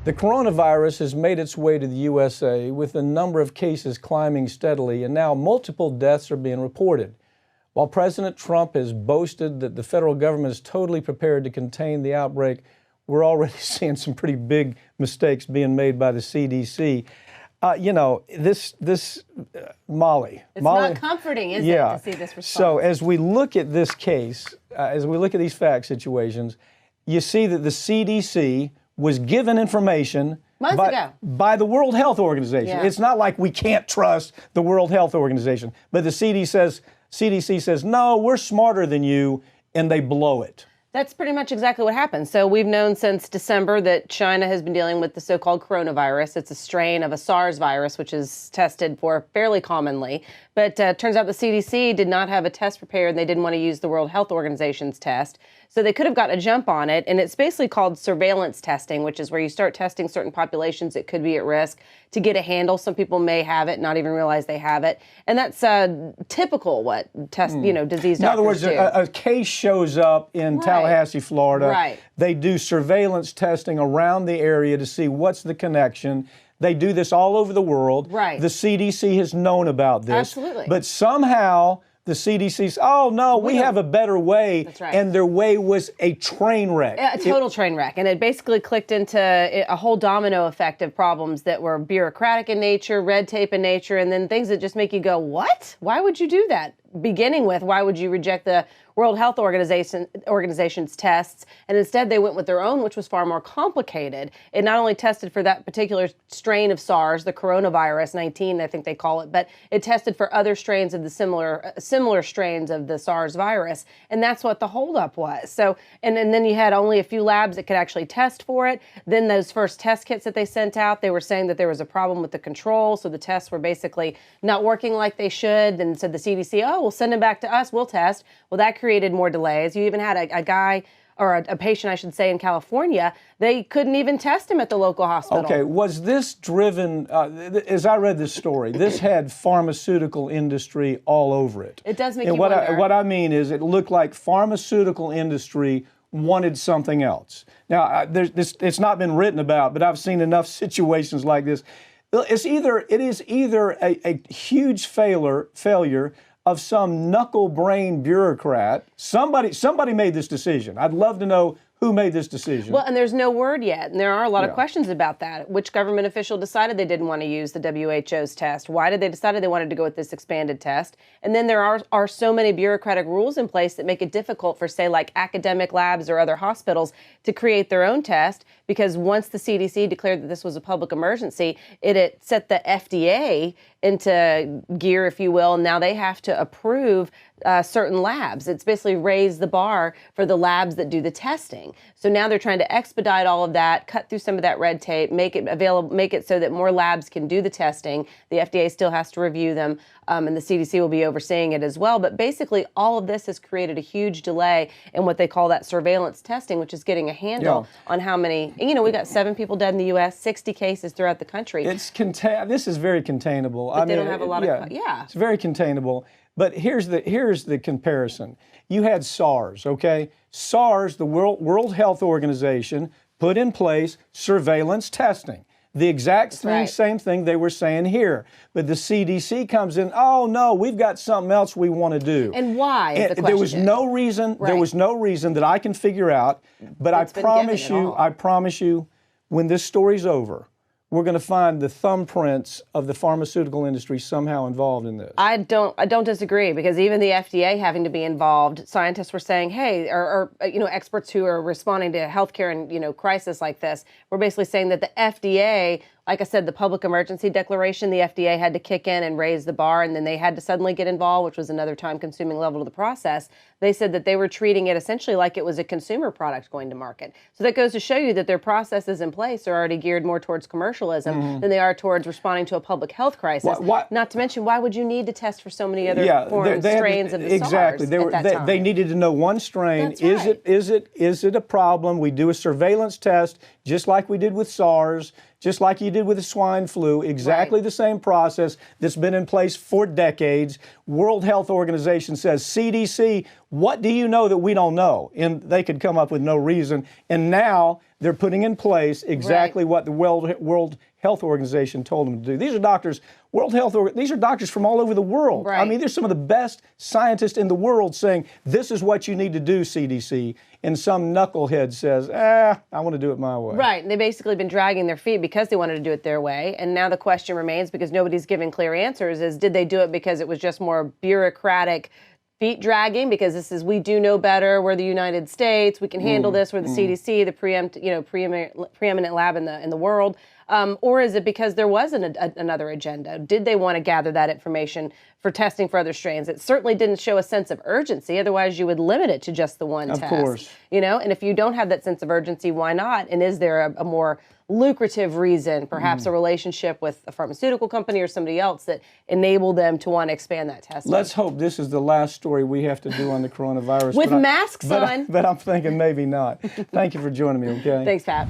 The coronavirus has made its way to the USA with the number of cases climbing steadily, and now multiple deaths are being reported. While President Trump has boasted that the federal government is totally prepared to contain the outbreak, we're already seeing some pretty big mistakes being made by the CDC. Molly. It's not comforting, is it, to see this response? So as we look at this case, as we look at these fact situations, you see that the CDC was given information by the World Health Organization. Yeah. It's not like we can't trust the World Health Organization, but the CDC says, no, we're smarter than you, and they blow it. That's pretty much exactly what happened. So we've known since December that China has been dealing with the so-called coronavirus. It's a strain of a SARS virus, which is tested for fairly commonly. But turns out the CDC did not have a test prepared, and they didn't want to use the World Health Organization's test. So they could have gotten a jump on it, and it's basically called surveillance testing, which is where you start testing certain populations that could be at risk to get a handle. Some people may have it, not even realize they have it. And that's typical what disease doctors do. In other words, a case shows up in Tallahassee, Florida. Right. They do surveillance testing around the area to see what's the connection. They do this all over the world. Right. The CDC has known about this. Absolutely. But somehow the CDC says, oh, no, we have a better way. That's right. And their way was a train wreck. A total train wreck. And it basically clicked into a whole domino effect of problems that were bureaucratic in nature, red tape in nature, and then things that just make you go, what? Why would you do that? Beginning with, why would you reject the World Health Organization's tests? And instead they went with their own, which was far more complicated. It not only tested for that particular strain of SARS, the coronavirus 19, I think they call it, but it tested for other strains of the similar strains of the SARS virus. And that's what the holdup was. So, and then you had only a few labs that could actually test for it. Then those first test kits that they sent out, they were saying that there was a problem with the control. So the tests were basically not working like they should. And said the CDC, oh, we'll send them back to us, we'll test. Well, that created more delays. You even had a guy, or a patient, I should say, in California. They couldn't even test him at the local hospital. Okay, was this driven, as I read this story, this had pharmaceutical industry all over it. It does make and you wonder. What I mean is it looked like pharmaceutical industry wanted something else. Now, it's not been written about, but I've seen enough situations like this. It is either a huge failure of some knuckle-brained bureaucrat. Somebody made this decision. I'd love to know who made this decision. Well, and there's no word yet, and there are a lot of questions about that. Which government official decided they didn't want to use the WHO's test? Why did they decide they wanted to go with this expanded test? And then there are so many bureaucratic rules in place that make it difficult for, say, like academic labs or other hospitals to create their own test, because once the CDC declared that this was a public emergency, it set the FDA into gear, if you will, and now they have to approve certain labs. It's basically raised the bar for the labs that do the testing. So now they're trying to expedite all of that, cut through some of that red tape, make it available, make it so that more labs can do the testing. The FDA still has to review them, and the CDC will be overseeing it as well. But basically, all of this has created a huge delay in what they call that surveillance testing, which is getting a handle on how many. We got 7 people dead in the U.S., 60 cases throughout the country. This is very containable. But they don't have a lot of. It's very containable. But here's the comparison. You had SARS, okay? SARS, the World Health Organization, put in place surveillance testing. The exact same thing they were saying here. But the CDC comes in, oh, no, we've got something else we want to do. And why is the question? There was no reason. There was no reason that I can figure out. But I promise you, when this story's over, we're going to find the thumbprints of the pharmaceutical industry somehow involved in this. I don't disagree, because even the FDA having to be involved, scientists were saying, hey, or experts who are responding to healthcare and crisis like this, were basically saying that the FDA, like I said, the public emergency declaration, the FDA had to kick in and raise the bar, and then they had to suddenly get involved, which was another time-consuming level of the process. They said that they were treating it essentially like it was a consumer product going to market. So that goes to show you that their processes in place are already geared more towards commercialism than they are towards responding to a public health crisis. Not to mention, why would you need to test for so many other foreign strains of the SARS at that time? They needed to know one strain. That's right. Is it a problem? We do a surveillance test, just like we did with SARS, just like you did with the swine flu, exactly the same process that's been in place for decades. World Health Organization says, CDC, what do you know that we don't know? And they could come up with no reason. And now they're putting in place exactly what the World Health Organization told them to do. These are doctors, these are doctors from all over the world. Right. I mean, there's some of the best scientists in the world saying, this is what you need to do, CDC. And some knucklehead says, I want to do it my way. Right. And they've basically been dragging their feet because they wanted to do it their way. And now the question remains, because nobody's giving clear answers, is did they do it because it was just more bureaucratic feet dragging, because this is, we do know better, we're the United States, we can handle this, we're the CDC, the preeminent lab in the world, or is it because there was another agenda? Did they want to gather that information for testing for other strains? It certainly didn't show a sense of urgency, otherwise you would limit it to just the one test. Of course. And if you don't have that sense of urgency, why not? And is there a more lucrative reason, perhaps a relationship with a pharmaceutical company or somebody else, that enable them to want to expand that testing? Let's hope this is the last story we have to do on the coronavirus. With masks on. But I'm thinking maybe not. Thank you for joining me, okay? Thanks, Pat.